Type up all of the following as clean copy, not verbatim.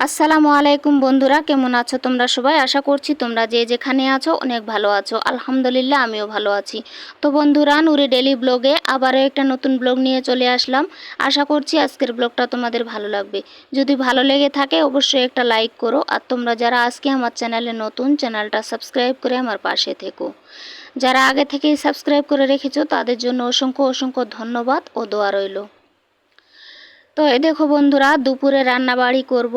আসসালামু আলাইকুম বন্ধুরা, কেমন আছো তোমরা সবাই? আশা করছি তোমরা যে যেখানে আছো অনেক ভালো আছো। আলহামদুলিল্লাহ আমিও ভালো আছি। তো বন্ধুরা, নুরি ডেলি ব্লগে আবারও একটা নতুন ব্লগ নিয়ে চলে আসলাম। আশা করছি আজকের ব্লগটা তোমাদের ভালো লাগবে। যদি ভালো লেগে থাকে অবশ্যই একটা লাইক করো, আর তোমরা যারা আজকে আমার চ্যানেলে নতুন, চ্যানেলটা সাবস্ক্রাইব করে আমার পাশে থেকো। যারা আগে থেকেই সাবস্ক্রাইব করে রেখেছো তাদের জন্য অসংখ্য অসংখ্য ধন্যবাদ ও দোয়া রইল। তো এই দেখো বন্ধুরা, দুপুরে রান্নাবাড়ি করব।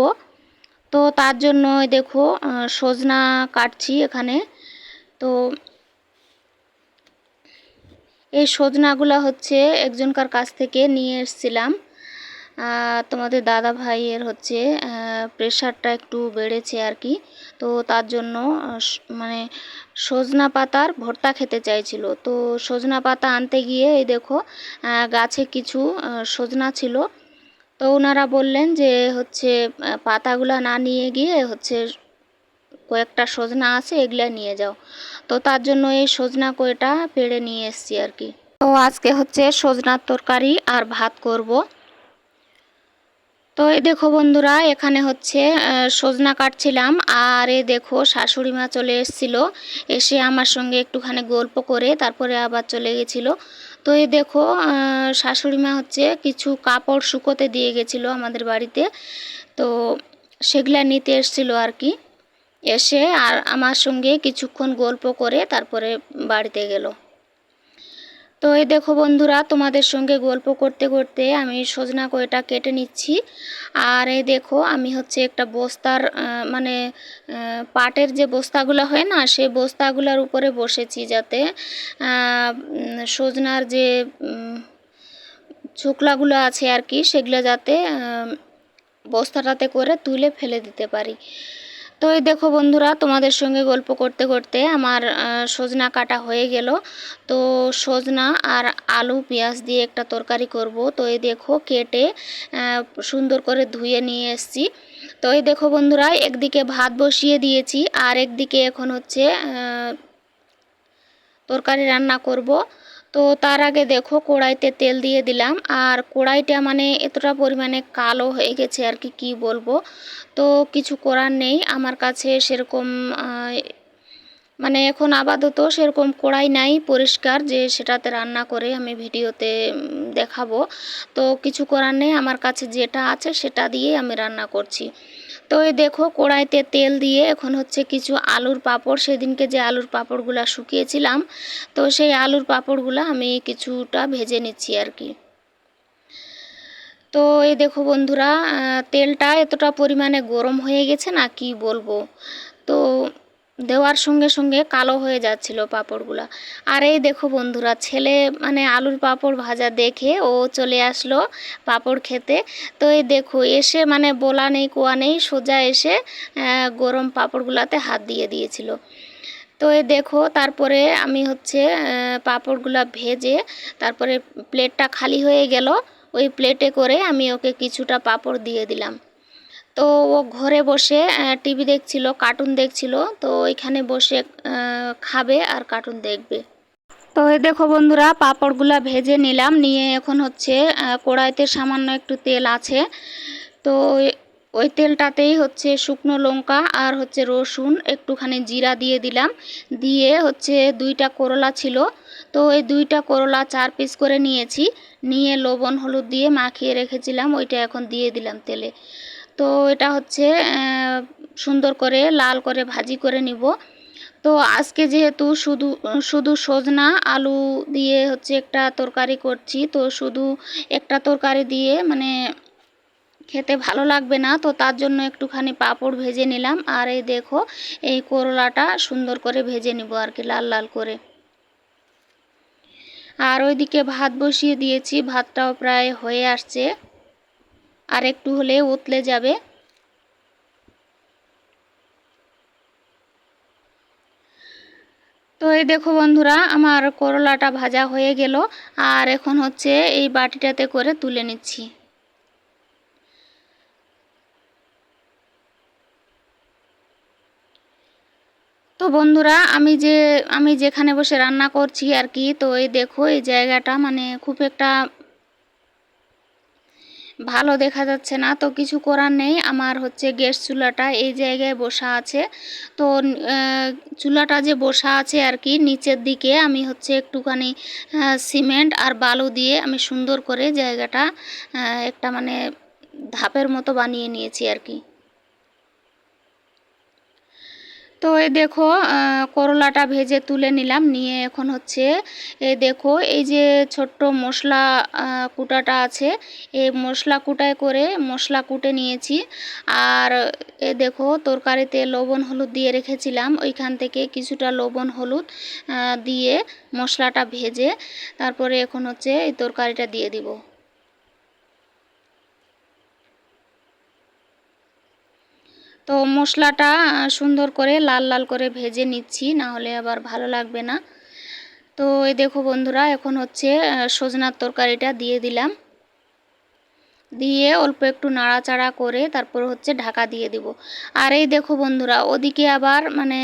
তো তার জন্য দেখো সজনা কাটছি এখানে। তো এই সজনাগুলো হচ্ছে একজনকার কাছ থেকে নিয়ে এসেছিলাম। তোমাদের দাদা ভাইয়ের হচ্ছে প্রেশারটা একটু বেড়েছে আর কি। তো তার জন্য মানে সজনা পাতার ভর্তা খেতে চাইছিল। তো সজনা পাতা আনতে গিয়ে এই দেখো গাছে কিছু সজনা ছিল। তো ওনারা বললেন যে হচ্ছে পাতাগুলা না নিয়ে গিয়ে হচ্ছে কয়েকটা সজনা আছে এগুলা নিয়ে যাও। তো তার জন্য এই সজনা কয়টা পেড়ে নিয়ে এসেছি আর কি। তো আজকে হচ্ছে সজনার তরকারি আর ভাত করব। তো এই দেখো বন্ধুরা, এখানে হচ্ছে সজনা কাটছিলাম, আর এই দেখো শাশুড়ি মা চলে এসেছিল। এসে আমার সঙ্গে একটুখানি গল্প করে তারপরে আবার চলে গেছিল। তো এই দেখো শাশুড়ি মা হচ্ছে কিছু কাপড় শুকোতে দিয়ে গেছিলো আমাদের বাড়িতে। তো সেগুলা নিতে এসেছিল আর কি। এসে আর আমার সঙ্গে কিছুক্ষণ গল্প করে তারপরে বাড়িতে গেল। তো এই দেখো বন্ধুরা, তোমাদের সঙ্গে গল্প করতে করতে আমি সজনা কয়টা কেটে নিচ্ছি। আর এই দেখো আমি হচ্ছে একটা বস্তার মানে পাটের যে বস্তাগুলো হয় না, সেই বস্তাগুলোর উপরে বসেছি যাতে সজনার যে ছোকলাগুলো আছে আর কি সেগুলো যাতে বস্তাটাতে করে তুলে ফেলে দিতে পারি। তো এই দেখো বন্ধুরা, তোমাদের সঙ্গে গল্প করতে করতে আমার সজনা কাটা হয়ে গেল। তো সজনা আর আলু পেঁয়াজ দিয়ে একটা তরকারি করব। তো এই দেখো কেটে সুন্দর করে ধুয়ে নিয়ে এসেছি। তো এই দেখো বন্ধুরা, একদিকে ভাত বসিয়ে দিয়েছি আর একদিকে এখন হচ্ছে তরকারি রান্না করব। তো তার আগে দেখো কড়াইতে তেল দিয়ে দিলাম, আর কড়াইটা মানে এতটা পরিমাণে কালো হয়ে গেছে আর কি, কি বলবো। তো কিছু করার নেই, আমার কাছে সেরকম মানে এখন আপাতত সেরকম কড়াই নাই পরিষ্কার যে সেটাতে রান্না করে আমি ভিডিওতে দেখাবো। তো কিছু করার নেই, আমার কাছে যেটা আছে সেটা দিয়ে আমি রান্না করছি। তো এই দেখো কড়াইতে তেল দিয়ে এখন হচ্ছে কিছু আলুর পাঁপড়, সেদিনকে যে আলুর পাঁপড়গুলো শুকিয়েছিলাম, তো সেই আলুর পাঁপড়গুলো আমি কিছুটা ভেজে নিচ্ছি আর কি। তো এই দেখো বন্ধুরা, তেলটা এতটা পরিমাণে গরম হয়ে গেছে না কি বলবো। তো দেওয়ার সঙ্গে সঙ্গে কালো হয়ে যাচ্ছিল পাঁপড়গুলা। আর এই দেখো বন্ধুরা, ছেলে মানে আলুর পাঁপড় ভাজা দেখে ও চলে আসলো পাঁপড় খেতে। তো এই দেখো এসে মানে বলা নেই কোয়া নেই, সোজা এসে গরম পাঁপড়গুলাতে হাত দিয়ে দিয়েছিল। তো এই দেখো তারপরে আমি হচ্ছে পাঁপড়গুলা ভেজে তারপরে প্লেটটা খালি হয়ে গেল, ওই প্লেটে করে আমি ওকে কিছুটা পাঁপড় দিয়ে দিলাম। তো ও ঘরে বসে টিভি দেখছিল, কার্টুন দেখছিল। তো ওইখানে বসে খাবে আর কার্টুন দেখবে। তো এই দেখো বন্ধুরা, পাঁপড়গুলা ভেজে নিলাম, নিয়ে এখন হচ্ছে কড়াইতে সামান্য একটু তেল আছে। তো ওই তেলটাতেই হচ্ছে শুকনো লঙ্কা আর হচ্ছে রসুন একটুখানি জিরা দিয়ে দিলাম। দিয়ে হচ্ছে 2টা করলা ছিল, তো ওই 2টা করলা 4 পিস করে নিয়েছি, নিয়ে লবণ হলুদ দিয়ে মাখিয়ে রেখেছিলাম, ওইটা এখন দিয়ে দিলাম তেলে। তো এটা হচ্ছে সুন্দর করে লাল করে ভাজি করে নিব। তো আজকে যেহেতু শুধু শুধু সজনা আলু দিয়ে হচ্ছে একটা তরকারি করছি, তো শুধু একটা তরকারি দিয়ে মানে খেতে ভালো লাগবে না, তো তার জন্য একটুখানি পাঁপড় ভেজে নিলাম। আর এই দেখো এই করলাটা সুন্দর করে ভেজে নিব আর কি, লাল লাল করে। আর ওইদিকে ভাত বসিয়ে দিয়েছি, ভাতটাও প্রায় হয়ে আসছে, আর একটু হলে উতলে যাবে। তো এই দেখো বন্ধুরা, আমার করলাটা ভাজা হয়ে গেল, আর এখন হচ্ছে এই বাটিটাতে করে তুলে নিচ্ছি। তো বন্ধুরা, আমি যেখানে বসে রান্না করছি আর কি, তো এই দেখো এই জায়গাটা মানে খুব একটা ভালো দেখা যাচ্ছে না, তো কিছু করার নেই। আমার হচ্ছে গ্যাস চুলাটা এই জায়গায় বসা আছে। তো চুলাটা যে বসা আছে আর কি, নিচের দিকে আমি হচ্ছে একটুখানি সিমেন্ট আর বালু দিয়ে আমি সুন্দর করে জায়গাটা একটা মানে ধাপের মতো বানিয়ে নিয়েছি আর কি। তো এই দেখো করলাটা ভেজে তুলে নিলাম, নিয়ে এখন হচ্ছে এই দেখো এই যে ছোট্ট মশলা কুটাটা আছে, এই মশলা কুটায় করে মশলা কুটে নিয়েছি। আর এই দেখো তরকারিতে লবণ হলুদ দিয়ে রেখেছিলাম, ওইখান থেকে কিছুটা লবণ হলুদ দিয়ে মশলাটা ভেজে তারপরে এখন হচ্ছে এই তরকারিটা দিয়ে দিব। তো মশলাটা সুন্দর করে লাল লাল করে ভেজে নিচ্ছি, না হলে আবার ভালো লাগবে না। তো এই দেখো বন্ধুরা, এখন হচ্ছে সজনার তরকারিটা দিয়ে দিলাম, দিয়ে অল্প একটু নাড়াচাড়া করে তারপর হচ্ছে ঢাকা দিয়ে দিব। আর এই দেখো বন্ধুরা, ওদিকে আবার মানে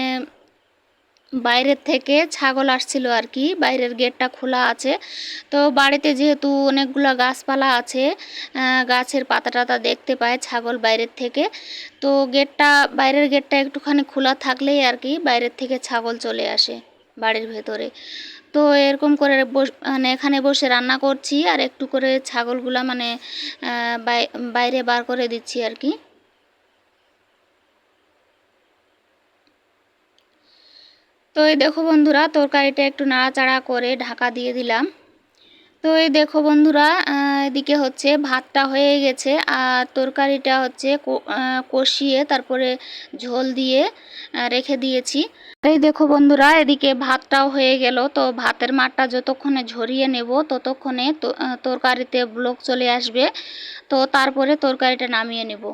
বাইরের থেকে ছাগল আসছিল আর কি, বাইরের গেটটা খোলা আছে। তো বাড়িতে যেহেতু অনেকগুলো গাছপালা আছে, গাছের পাতা টাতা দেখতে পায় ছাগল বাইরের থেকে। তো বাইরের গেটটা একটুখানি খোলা থাকলেই আর কি বাইরের থেকে ছাগল চলে আসে বাড়ির ভেতরে। তো এরকম করে মানে এখানে বসে রান্না করছি আর একটু করে ছাগলগুলা মানে বাইরে বার করে দিচ্ছি আর কি। তো এই দেখো বন্ধুরা, তরকারিটা একটু নাড়াচাড়া করে ঢাকা দিয়ে দিলাম। তো এই দেখো বন্ধুরা, এদিকে হচ্ছে ভাতটা হয়ে গেছে আর তরকারিটা হচ্ছে কষিয়ে তারপরে ঝোল দিয়ে রেখে দিয়েছি। এই দেখো বন্ধুরা, এদিকে ভাতটাও হয়ে গেল। তো ভাতের মারটা যতক্ষণে ঝরিয়ে নেব ততক্ষণে তরকারিতে ব্লক চলে আসবে, তো তারপরে তরকারিটা নামিয়ে নেব।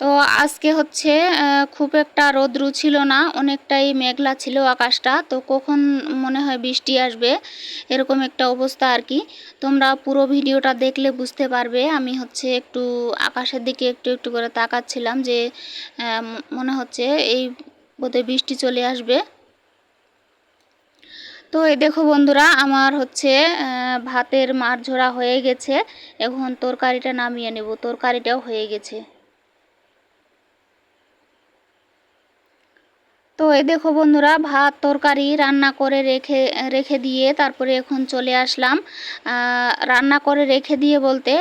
তো আজকে হচ্ছে খুব একটা রৌদ্র ছিল না, অনেকটাই মেঘলা ছিল আকাশটা। তো কখন মনে হয় বৃষ্টি আসবে এরকম একটা অবস্থা আর কি। তোমরা পুরো ভিডিওটা দেখলে বুঝতে পারবে। আমি হচ্ছে একটু আকাশের দিকে একটু একটু করে তাকাচ্ছিলাম যে মনে হচ্ছে এই বোধহয় বৃষ্টি চলে আসবে। তো এই দেখো বন্ধুরা, আমার হচ্ছে ভাতের মার ঝোড়া হয়ে গেছে। এখন তরকারিটা নামিয়ে নেব, তরকারিটাও হয়ে গেছে। তো এই দেখো বন্ধুরা, ভাত তরকারি রান্না করে রেখে রেখে দিয়ে তারপরে এখন চলে আসলাম। রান্না করে রেখে দিয়ে বলতে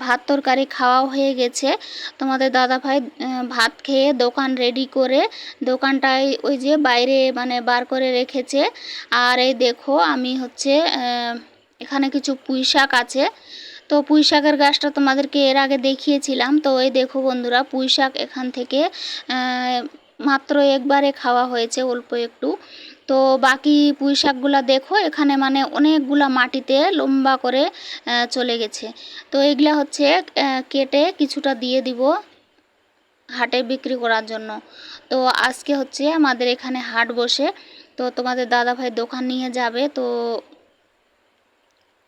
ভাত তরকারি খাওয়াও হয়ে গেছে। তোমাদের দাদাভাই ভাত খেয়ে দোকান রেডি করে দোকানটায় ওই যে বাইরে মানে বার করে রেখেছে। আর এই দেখো আমি হচ্ছে এখানে কিছু পুঁই শাক আছে। তো পুঁই শাকের গাছটা তোমাদেরকে এর আগে দেখিয়েছিলাম। তো এই দেখো বন্ধুরা, পুঁই শাক এখান থেকে মাত্র একবারে খাওয়া হয়েছে অল্প একটু। তো বাকি পুঁই শাকগুলা দেখো এখানে মানে অনেকগুলা মাটিতে লম্বা করে চলে গেছে। তো এগুলা হচ্ছে কেটে কিছুটা দিয়ে দিব হাটে বিক্রি করার জন্য। তো আজকে হচ্ছে আমাদের এখানে হাট বসে, তো তোমাদের দাদাভাই দোকান নিয়ে যাবে, তো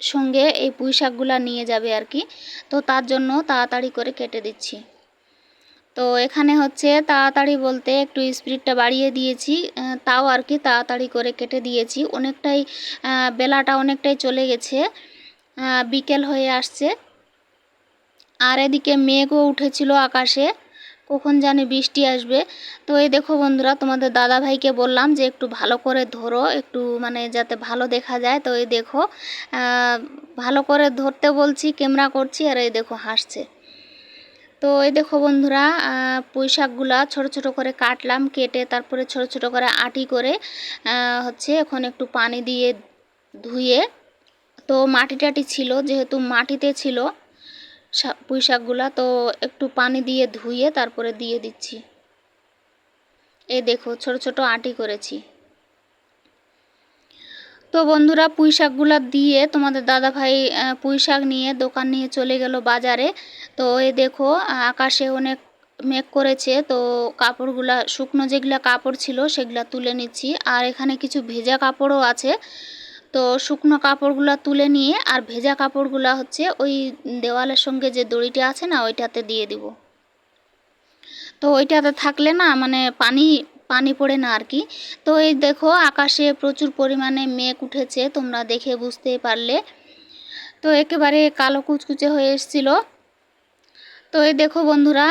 সঙ্গে এই পুঁই শাকগুলা নিয়ে যাবে আর কি। তো তার জন্য তাড়াতাড়ি করে কেটে দিচ্ছি। তো এখানে হচ্ছে তাড়াতাড়ি বলতে একটু স্পিডটা বাড়িয়ে দিয়েছি, তাও আর কি তাড়াতাড়ি করে কেটে দিয়েছি। অনেকটাই বেলাটা অনেকটাই চলে গেছে, বিকেল হয়ে আসছে। আর এদিকে মেঘও উঠেছিল আকাশে, কখন জানি বৃষ্টি আসবে। তো এই দেখো বন্ধুরা, তোমাদের দাদা ভাইকে বললাম যে একটু ভালো করে ধরো, একটু মানে যাতে ভালো দেখা যায়। তো এই দেখো ভালো করে ধরতে বলছি, ক্যামেরা করছি, আর এই দেখো হাসছে। তো এই দেখো বন্ধুরা, পুঁই শাকগুলা ছোটো ছোটো করে কাটলাম, কেটে তারপরে ছোটো ছোটো করে আটি করে হচ্ছে এখন একটু পানি দিয়ে ধুয়ে, তো মাটি টাটি ছিল যেহেতু মাটিতে ছিল পুঁই শাকগুলা, তো একটু পানি দিয়ে ধুয়ে তারপরে দিয়ে দিচ্ছি। এই দেখো ছোট ছোট আটি করেছি। তো বন্ধুরা, পুঁই শাকগুলা দিয়ে তোমাদের দাদাভাই পুঁই শাক নিয়ে দোকান নিয়ে চলে গেল বাজারে। তো এই দেখো আকাশে অনেক মেঘ করেছে, তো কাপড়গুলা শুকনো যেগুলা কাপড় ছিল সেগুলা তুলে নিচ্ছি। আর এখানে কিছু ভেজা কাপড়ও আছে, তো শুকনো কাপড়গুলা তুলে নিয়ে আর ভেজা কাপড়গুলা হচ্ছে ওই দেওয়ালের সঙ্গে যে দড়িটা আছে না ওইটাতে দিয়ে দিব। তো ওইটাতে থাকলে না মানে পানি পানি পড়ে না আর কি। তো এই দেখো আকাশে প্রচুর পরিমাণে মেঘ উঠেছে, তোমরা দেখে বুঝতেই পারলে। তো একেবারে কালো কুচকুচে হয়ে এসেছিল। তো এই দেখো বন্ধুরা,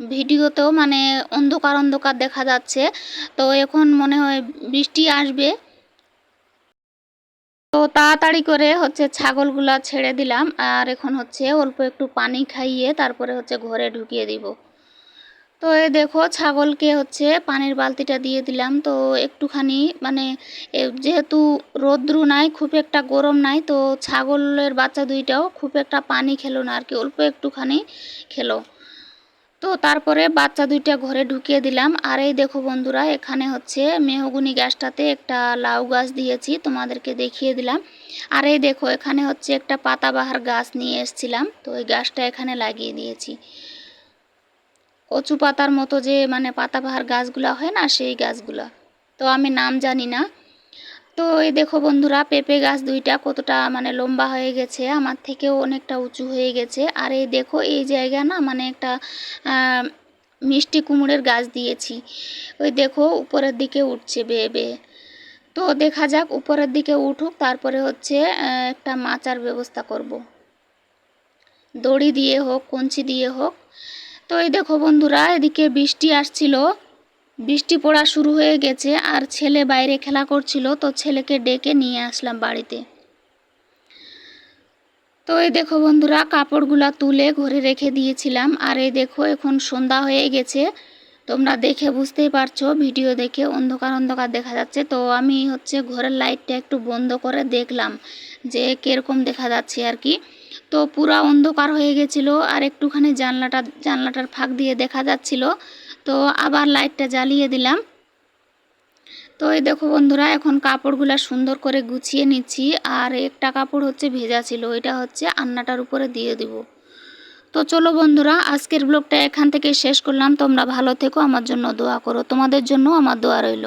ভিডিওতেও মানে অন্ধকার অন্ধকার দেখা যাচ্ছে। তো এখন মনে হয় বৃষ্টি আসবে। তো তাড়াতাড়ি করে ছাগলগুলা ছেড়ে দিলাম, আর এখন অল্প একটু পানি খাইয়ে তারপরে ঘরে ঢুকিয়ে দিব। তো এই দেখো ছাগলকে পানির বালতিটা দিয়ে দিলাম। তো একটুখানি মানে যেহেতু রৌদ্র নাই, খুব একটা গরম নাই, তো ছাগলের বাচ্চা দুইটাও খুব একটা পানি খেলো না আর কি, অল্প একটুখানি খেলো। তো তারপরে বাচ্চা দুইটা ঘরে ঢুকিয়ে দিলাম। আর এই দেখো বন্ধুরা, এখানে মেহগনি গাছটাতে একটা লাউ গাছ দিয়েছি, তোমাদেরকে দেখিয়ে দিলাম। আর এই দেখো এখানে একটা পাতাবাহার গাছ নিয়ে এসেছিলাম, তো এই গাছটা এখানে লাগিয়ে দিয়েছি। কচু পাতার মতো যে মানে পাতাবাহার গাছগুলা হয় না, সেই গাছগুলা, তো আমি নাম জানি না। তো এই দেখো বন্ধুরা, পেঁপে গাছ দুইটা কতটা মানে লম্বা হয়ে গেছে, আমার থেকেও অনেকটা উঁচু হয়ে গেছে। আর এই দেখো এই জায়গা না মানে একটা মিষ্টি কুমড়ের গাছ দিয়েছি, ওই দেখো উপরের দিকে উঠছে বেয়ে বেয়ে। তো দেখা যাক উপরের দিকে উঠুক, তারপরে একটা মাচার ব্যবস্থা করব, দড়ি দিয়ে হোক কঞ্চি দিয়ে হোক। তো এই দেখো বন্ধুরা, এদিকে বৃষ্টি আসছিল, বৃষ্টি পড়া শুরু হয়ে গেছে, আর ছেলে বাইরে খেলা করছিল, তো ছেলেকে ডেকে নিয়ে আসলাম বাড়িতে। তো এই দেখো বন্ধুরা, কাপড়গুলা তুলে ঘরে রেখে দিয়েছিলাম। আর এই দেখো এখন সন্ধ্যা হয়ে গেছে, তোমরা দেখে বুঝতেই পারছো, ভিডিও দেখে অন্ধকার অন্ধকার দেখা যাচ্ছে। তো আমি ঘরের লাইটটা একটু বন্ধ করে দেখলাম যে কীরকম দেখা যাচ্ছে আর কি। তো পুরা অন্ধকার হয়ে গেছিলো, আর একটুখানি জানলাটার ফাঁক দিয়ে দেখা যাচ্ছিল। তো আবার লাইটটা জ্বালিয়ে দিলাম। তো এই দেখো বন্ধুরা, এখন কাপড়গুলা সুন্দর করে গুছিয়ে নিচ্ছি। আর একটা কাপড় ভেজা ছিল, এটা আন্নাটার উপরে দিয়ে দিব। তো চলো বন্ধুরা, আজকের ব্লগটা এখান থেকে শেষ করলাম। তোমরা ভালো থেকো, আমার জন্য দোয়া করো, তোমাদের জন্য আমার দোয়া রইল।